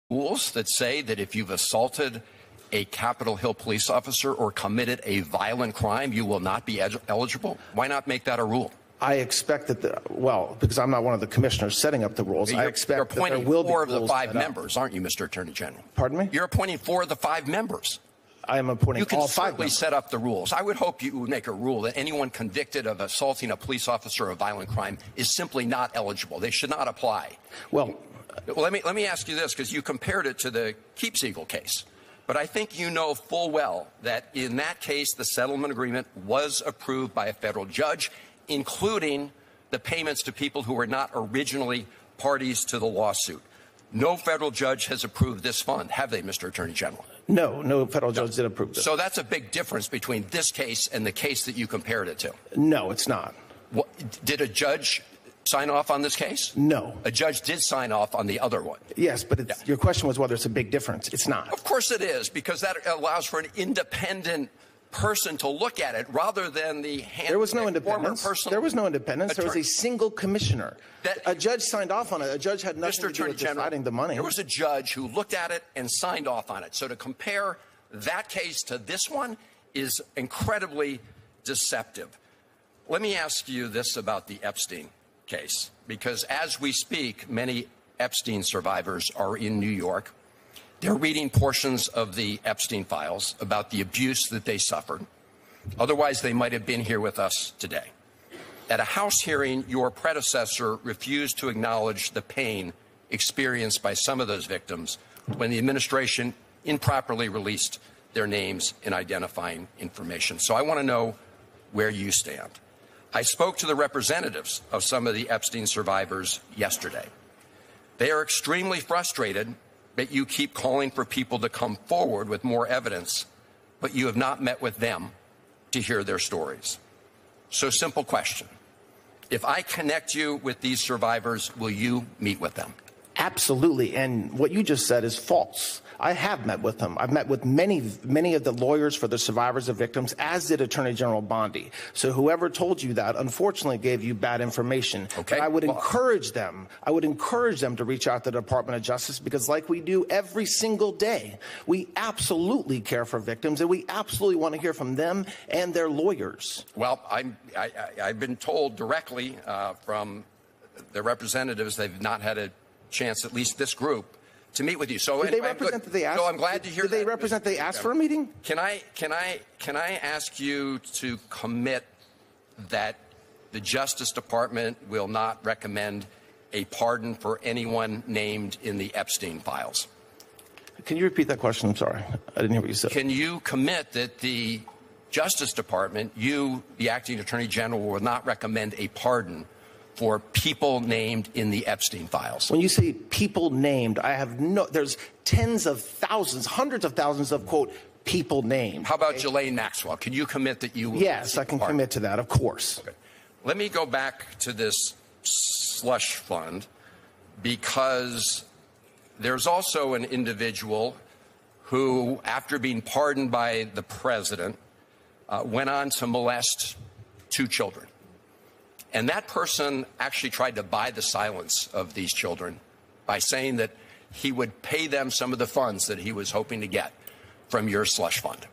rules that say that if you've assaulted a Capitol Hill police officer or committed a violent crime, you will not be eligible? Why not make that a rule? I expect that, because I'm not one of the commissioners setting up the rules, I expect that there will be You're appointing 4 of the 5 set up. members, aren't you, Mr. Attorney General? Pardon me? You're appointing 4 of the 5 members. I am appointing all 5 members. You can certainly set up the rules. I would hope you would make a rule that anyone convicted of assaulting a police officer or a violent crime is simply not eligible. They should not apply. Well, let me ask you this, because you compared it to the Keepsiegel case. But I think you know full well that in that case, the settlement agreement was approved by a federal judge, including the payments to people who were not originally parties to the lawsuit. No federal judge has approved this fund, have they, Mr. Attorney General? No federal judge did approve this. So that's a big difference between this case and the case that you compared it to. No, it's not. Did a judge sign off on this case? No. A judge did sign off on the other one. Yes, but your question was whether it's a big difference. It's not. Of course it is, because that allows for an independent person to look at it rather than the There was no independence. There was no independence. There was a single commissioner. A judge signed off on it. A judge had nothing to do with deciding the money. There was a judge who looked at it and signed off on it. So to compare that case to this one is incredibly deceptive. Let me ask you this about the Epstein case, because as we speak, many Epstein survivors are in New York. They're reading portions of the Epstein files about the abuse that they suffered. Otherwise, they might have been here with us today. At a House hearing, your predecessor refused to acknowledge the pain experienced by some of those victims when the administration improperly released their names and identifying information. So I want to know where you stand. I spoke to the representatives of some of the Epstein survivors yesterday. They are extremely frustrated that you keep calling for people to come forward with more evidence, but you have not met with them to hear their stories. So, simple question. If I connect you with these survivors, will you meet with them? Absolutely. And what you just said is false. I have met with them. I've met with many of the lawyers for the survivors of victims, as did Attorney General Bondi. So whoever told you that, unfortunately, gave you bad information. Okay. But I would encourage them. I would encourage them to reach out to the Department of Justice, because like we do every single day, we absolutely care for victims, and we absolutely want to hear from them and their lawyers. Well, I've been told directly from the representatives they've not had a chance, at least this group, to meet with you. So did they represent that they asked? So I'm glad to hear that. Did they represent they asked for a meeting? Can I ask you to commit that the Justice Department will not recommend a pardon for anyone named in the Epstein files? Can you repeat that question? I'm sorry. I didn't hear what you said. Can you commit that the Justice Department, you, the acting Attorney General, will not recommend a pardon for people named in the Epstein files? When you say people named, there's tens of thousands, hundreds of thousands of, quote, people named. How about Ghislaine Maxwell? Can you commit that you will? Yes, I can commit to that, of course. Okay. Let me go back to this slush fund, because there's also an individual who, after being pardoned by the president, went on to molest 2 children. And that person actually tried to buy the silence of these children by saying that he would pay them some of the funds that he was hoping to get from your slush fund.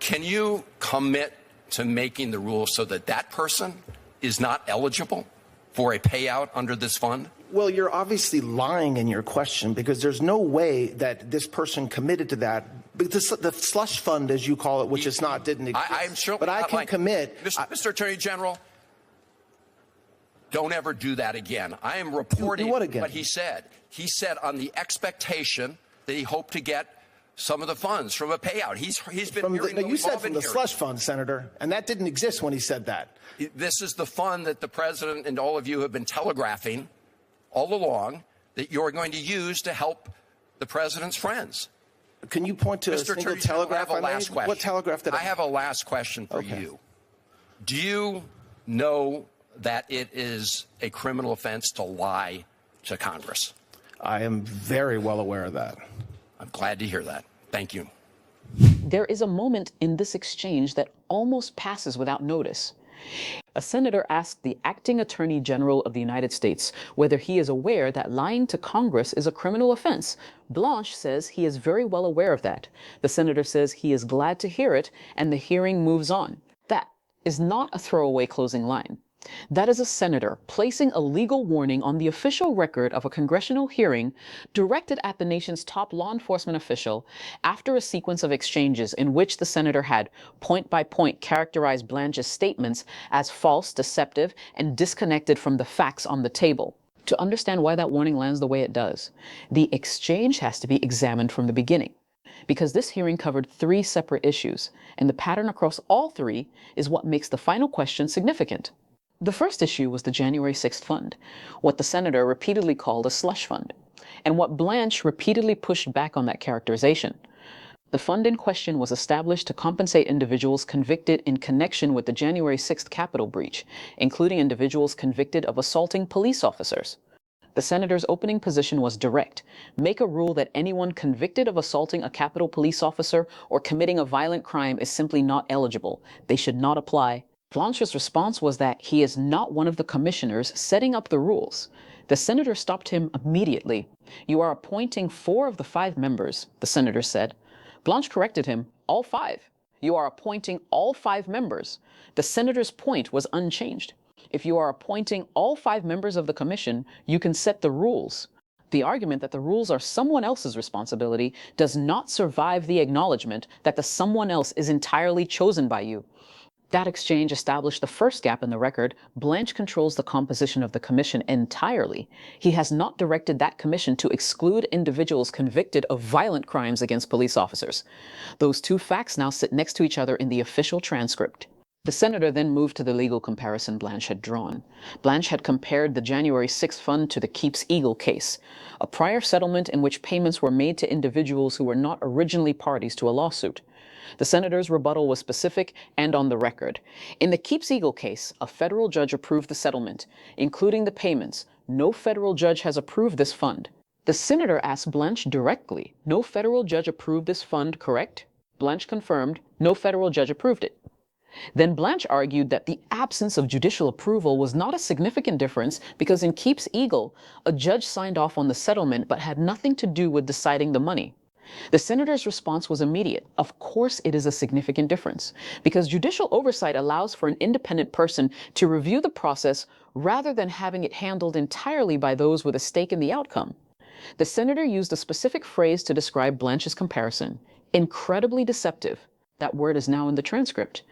Can you commit to making the rules so that that person is not eligible for a payout under this fund? Well, you're obviously lying in your question, because there's no way that this person committed to that. The slush fund, as you call it, which is not, didn't exist. I'm sure, but I can commit. Mr. Attorney General, don't ever do that again. I am reporting what he said. He said on the expectation that he hoped to get some of the funds from a payout. He's been hearing you said from the slush fund, Senator, and that didn't exist when he said that. This is the fund that the president and all of you have been telegraphing all along that you're going to use to help the president's friends. Can you point to a single telegraph I made? What telegraph did I have a last question for you. Do you know that it is a criminal offense to lie to Congress? I am very well aware of that. I'm glad to hear that. Thank you. There is a moment in this exchange that almost passes without notice. A senator asked the acting attorney general of the United States whether he is aware that lying to Congress is a criminal offense. Blanche says he is very well aware of that. The senator says he is glad to hear it, and the hearing moves on. That is not a throwaway closing line. That is a senator placing a legal warning on the official record of a congressional hearing directed at the nation's top law enforcement official after a sequence of exchanges in which the senator had point by point characterized Blanche's statements as false, deceptive, and disconnected from the facts on the table. To understand why that warning lands the way it does, the exchange has to be examined from the beginning, because this hearing covered 3 separate issues, and the pattern across all 3 is what makes the final question significant. The first issue was the January 6th fund, what the senator repeatedly called a slush fund, and what Blanche repeatedly pushed back on that characterization. The fund in question was established to compensate individuals convicted in connection with the January 6th Capitol breach, including individuals convicted of assaulting police officers. The senator's opening position was direct: make a rule that anyone convicted of assaulting a Capitol police officer or committing a violent crime is simply not eligible. They should not apply. Blanche's response was that he is not one of the commissioners setting up the rules. The senator stopped him immediately. "You are appointing 4 of the 5 members," the senator said. Blanche corrected him, "All 5. You are appointing all 5 members." The senator's point was unchanged. If you are appointing all 5 members of the commission, you can set the rules. The argument that the rules are someone else's responsibility does not survive the acknowledgement that the someone else is entirely chosen by you. That exchange established the first gap in the record. Blanche controls the composition of the commission entirely. He has not directed that commission to exclude individuals convicted of violent crimes against police officers. Those 2 facts now sit next to each other in the official transcript. The senator then moved to the legal comparison Blanche had drawn. Blanche had compared the January 6th fund to the Keeps Eagle case, a prior settlement in which payments were made to individuals who were not originally parties to a lawsuit. The senator's rebuttal was specific and on the record. In the Keeps Eagle case, a federal judge approved the settlement, including the payments. No federal judge has approved this fund. The senator asked Blanche directly, "No federal judge approved this fund, correct?" Blanche confirmed, "No federal judge approved it." Then Blanche argued that the absence of judicial approval was not a significant difference because in Keeps Eagle, a judge signed off on the settlement but had nothing to do with deciding the money. The senator's response was immediate. Of course it is a significant difference, because judicial oversight allows for an independent person to review the process rather than having it handled entirely by those with a stake in the outcome. The senator used a specific phrase to describe Blanche's comparison: incredibly deceptive. That word is now in the transcript.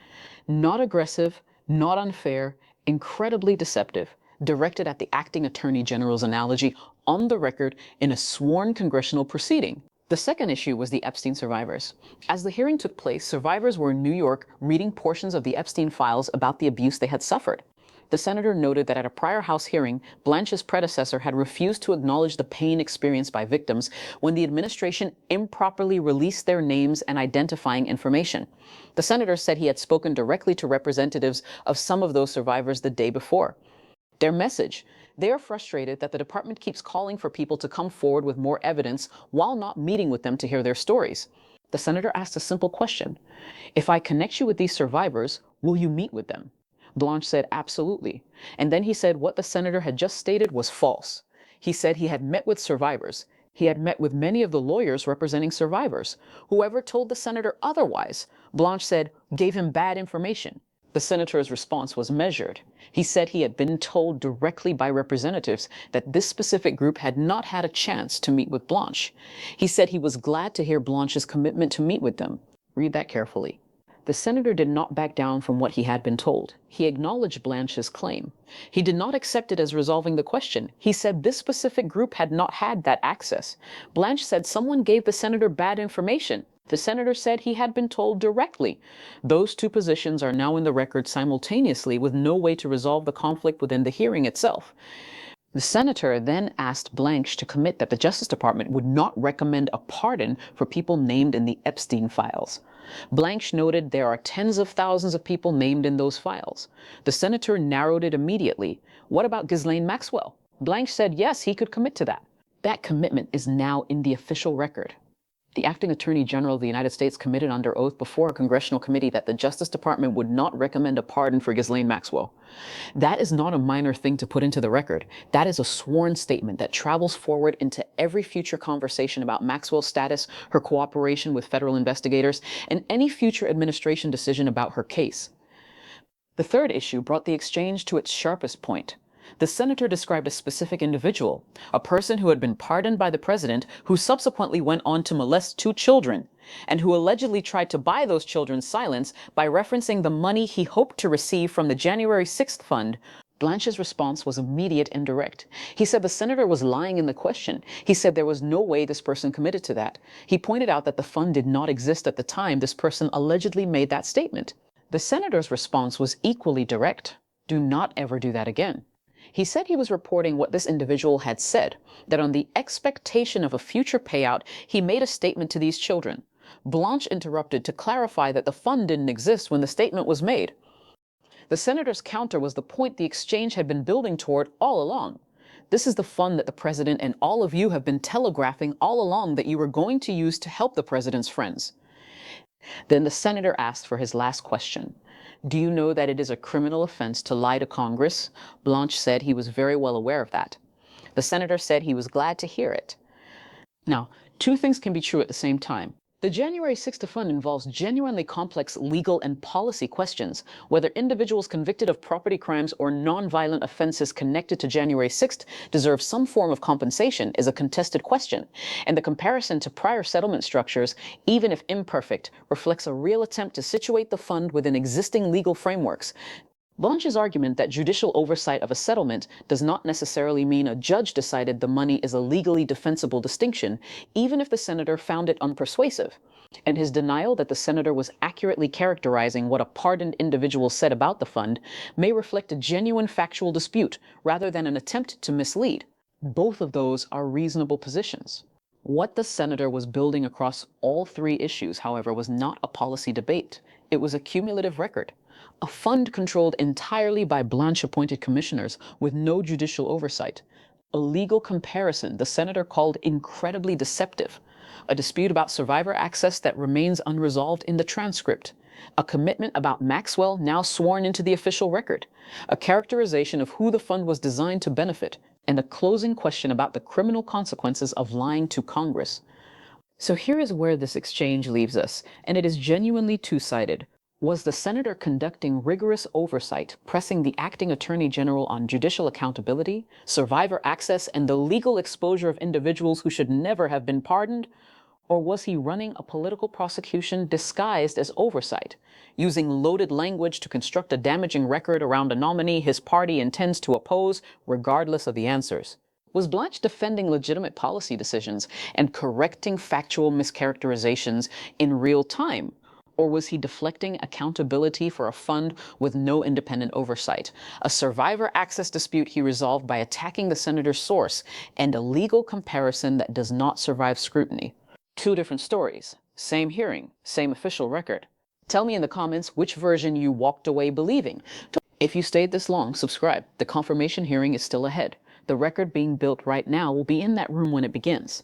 Not aggressive, not unfair, incredibly deceptive, directed at the acting attorney general's analogy on the record in a sworn congressional proceeding. The second issue was the Epstein survivors. As the hearing took place, survivors were in New York reading portions of the Epstein files about the abuse they had suffered. The senator noted that at a prior House hearing, Blanche's predecessor had refused to acknowledge the pain experienced by victims when the administration improperly released their names and identifying information. The senator said he had spoken directly to representatives of some of those survivors the day before. Their message: they are frustrated that the department keeps calling for people to come forward with more evidence while not meeting with them to hear their stories. The senator asked a simple question: "If I connect you with these survivors, will you meet with them?" Blanche said absolutely. And then he said what the senator had just stated was false. He said he had met with survivors. He had met with many of the lawyers representing survivors. Whoever told the senator otherwise, Blanche said, gave him bad information. The senator's response was measured. He said he had been told directly by representatives that this specific group had not had a chance to meet with Blanche. He said he was glad to hear Blanche's commitment to meet with them. Read that carefully. The senator did not back down from what he had been told. He acknowledged Blanche's claim. He did not accept it as resolving the question. He said this specific group had not had that access. Blanche said someone gave the senator bad information. The senator said he had been told directly. Those 2 positions are now in the record simultaneously with no way to resolve the conflict within the hearing itself. The senator then asked Blanche to commit that the Justice Department would not recommend a pardon for people named in the Epstein files. Blanche noted there are tens of thousands of people named in those files. The senator narrowed it immediately. What about Ghislaine Maxwell? Blanche said yes, he could commit to that. That commitment is now in the official record. The acting attorney general of the United States committed under oath before a congressional committee that the Justice Department would not recommend a pardon for Ghislaine Maxwell. That is not a minor thing to put into the record. That is a sworn statement that travels forward into every future conversation about Maxwell's status, her cooperation with federal investigators, and any future administration decision about her case. The third issue brought the exchange to its sharpest point. The senator described a specific individual, a person who had been pardoned by the president, who subsequently went on to molest 2 children, and who allegedly tried to buy those children's silence by referencing the money he hoped to receive from the January 6th fund. Blanche's response was immediate and direct. He said the senator was lying in the question. He said there was no way this person committed to that. He pointed out that the fund did not exist at the time this person allegedly made that statement. The senator's response was equally direct. Do not ever do that again. He said he was reporting what this individual had said, that on the expectation of a future payout, he made a statement to these children. Blanche interrupted to clarify that the fund didn't exist when the statement was made. The senator's counter was the point the exchange had been building toward all along. This is the fund that the president and all of you have been telegraphing all along that you were going to use to help the president's friends. Then the senator asked for his last question. Do you know that it is a criminal offense to lie to Congress? Blanche said he was very well aware of that. The senator said he was glad to hear it. Now, 2 things can be true at the same time. The January 6th fund involves genuinely complex legal and policy questions. Whether individuals convicted of property crimes or nonviolent offenses connected to January 6th deserve some form of compensation is a contested question, and the comparison to prior settlement structures, even if imperfect, reflects a real attempt to situate the fund within existing legal frameworks. Blanche's argument that judicial oversight of a settlement does not necessarily mean a judge decided the money is a legally defensible distinction, even if the senator found it unpersuasive, and his denial that the senator was accurately characterizing what a pardoned individual said about the fund may reflect a genuine factual dispute rather than an attempt to mislead. Both of those are reasonable positions. What the senator was building across all 3 issues, however, was not a policy debate. It was a cumulative record. A fund controlled entirely by Blanche-appointed commissioners with no judicial oversight. A legal comparison the senator called incredibly deceptive. A dispute about survivor access that remains unresolved in the transcript. A commitment about Maxwell now sworn into the official record. A characterization of who the fund was designed to benefit. And a closing question about the criminal consequences of lying to Congress. So here is where this exchange leaves us, and it is genuinely 2-sided. Was the senator conducting rigorous oversight, pressing the acting attorney general on judicial accountability, survivor access, and the legal exposure of individuals who should never have been pardoned? Or was he running a political prosecution disguised as oversight, using loaded language to construct a damaging record around a nominee his party intends to oppose, regardless of the answers? Was Blanche defending legitimate policy decisions and correcting factual mischaracterizations in real time? Or was he deflecting accountability for a fund with no independent oversight? A survivor access dispute he resolved by attacking the senator's source, and a legal comparison that does not survive scrutiny. 2 different stories, same hearing, same official record. Tell me in the comments which version you walked away believing. If you stayed this long, subscribe. The confirmation hearing is still ahead. The record being built right now will be in that room when it begins.